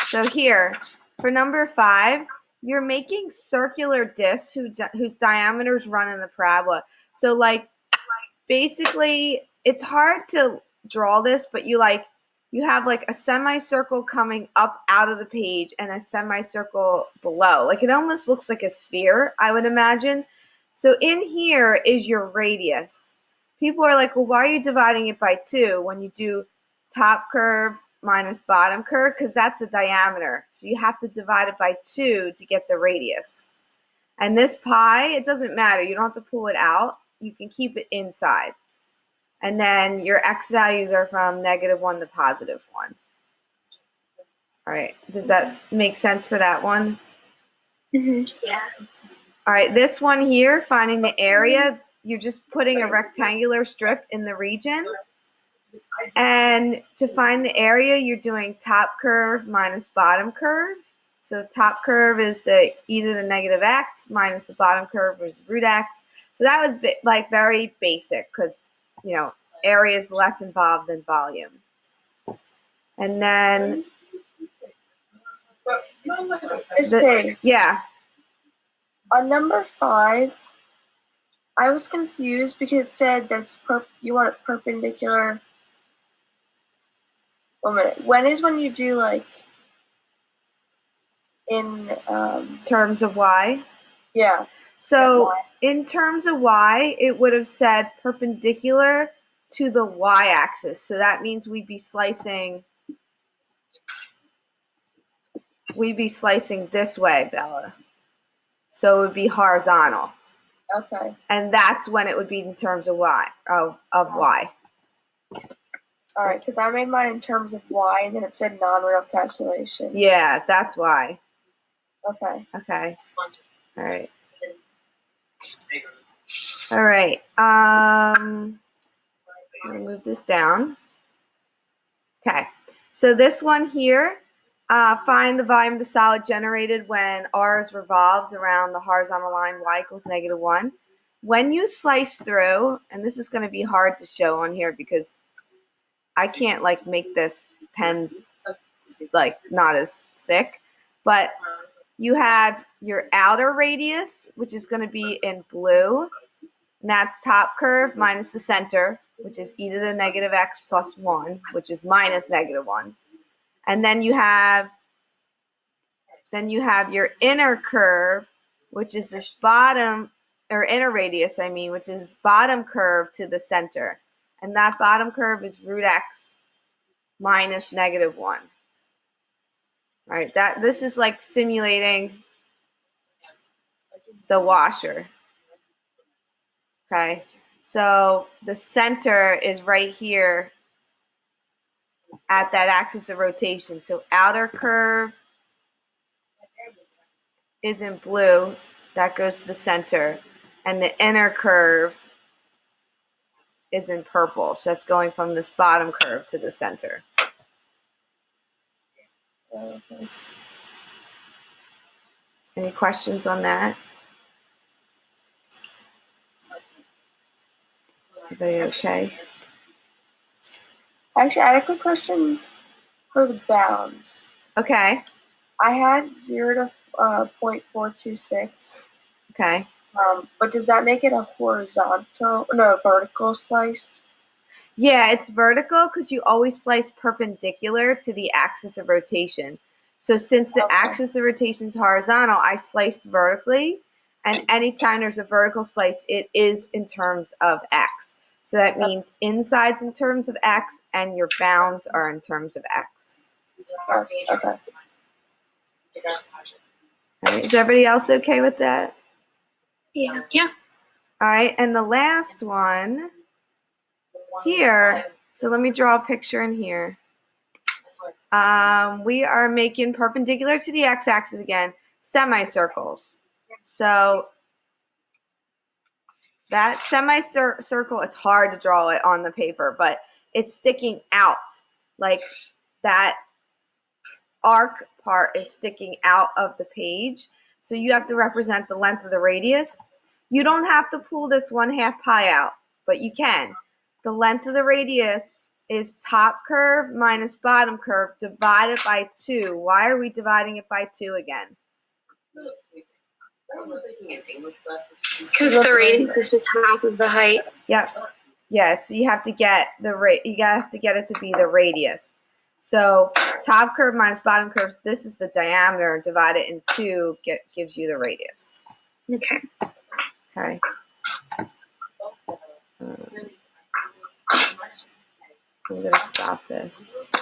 So here, for number 5, you're making circular discs whose diameters run in the parabola. So like basically it's hard to draw this, but you have like a semicircle coming up out of the page and a semicircle below. Like it almost looks like a sphere, I would imagine. So in here is your radius. People are like, well, why are you dividing it by 2 when you do top curve minus bottom curve? Because that's the diameter. So you have to divide it by 2 to get the radius. And this pi, it doesn't matter. You don't have to pull it out. You can keep it inside. And then your x values are from -1 to +1. All right. Does that make sense for that one? Yes. All right. This one here, finding the area, you're just putting a rectangular strip in the region. And to find the area, you're doing top curve minus bottom curve. So top curve is the e to the -x minus the bottom curve is √x. So that was like very basic because, you know, area is less involved than volume. And then yeah. On number 5, I was confused because it said that's you want it perpendicular. 1 minute. When you do like in terms of y? Yeah. So in terms of y, it would have said perpendicular to the y-axis. So that means we'd be slicing this way, Bella. So it would be horizontal. Okay. And that's when it would be in terms of y, of y. All right, because I made mine in terms of y, and then it said non-real calculation. Yeah, that's why. Okay. Okay. All right. All right. I'm gonna move this down. Okay. So this one here, find the volume of the solid generated when r is revolved around the horizontal line y equals -1. When you slice through, and this is going to be hard to show on here because I can't like make this pen like not as thick, but you have your outer radius, which is going to be in blue, and that's top curve minus the center, which is e to the -x plus 1, which is minus -1. And then you have your inner curve, which is this bottom, or inner radius, I mean, which is bottom curve to the center. And that bottom curve is √x minus -1. Right? This is like simulating the washer. Okay? So the center is right here at that axis of rotation. So outer curve is in blue, that goes to the center, and the inner curve is in purple. So that's going from this bottom curve to the center. Okay. Any questions on that? Everybody okay? Actually, I had a quick question for the bounds. Okay. I had 0 to 0.426. Okay. But does that make it a vertical slice? Yeah, it's vertical because you always slice perpendicular to the axis of rotation. So since the axis of rotation is horizontal, I sliced vertically, and anytime there's a vertical slice, it is in terms of x. So that means inside's in terms of x, and your bounds are in terms of x. Okay. All right, is everybody else okay with that? Yeah. All right, and the last one here, so let me draw a picture in here. We are making perpendicular to the x-axis again, semicircles. So that semicircle, it's hard to draw it on the paper, but it's sticking out. Like that arc part is sticking out of the page. So you have to represent the length of the radius. You don't have to pull this 1/2 pi out, but you can. The length of the radius is top curve minus bottom curve divided by 2. Why are we dividing it by 2 again? Because the radius is just half of the height. Yep. Yeah, so you have to get it to be the radius. So top curve minus bottom curve, this is the diameter, divided in 2 gives you the radius. Okay. Okay. I'm going to stop this.